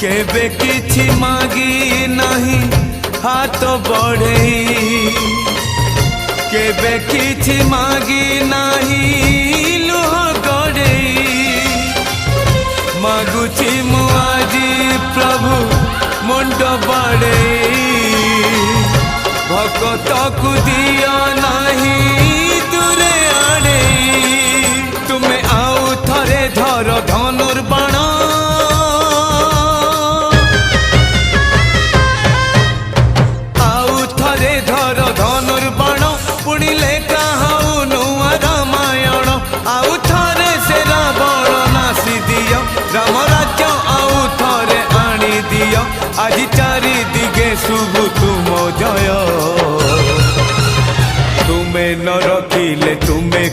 केबे किछि मागी नहीं हाथ बढ़े केबे किछि मागी नहीं लुह गड़े मागुछि मु आजी प्रभु मुंड बड़े भगत को दिया नहीं दूरे आड़े तुम्हें आउ थरे धर धनुर्बाण आउ थरे धर धनुर्बाण पुणिले कहाऊ नुआ रामायण आउ थरे से रावण नासी दियो राम राज्य आउ थरे आनी दियो आज चारि दिगे शुभ तुम जय तुम्हें न रखिले तुम्हें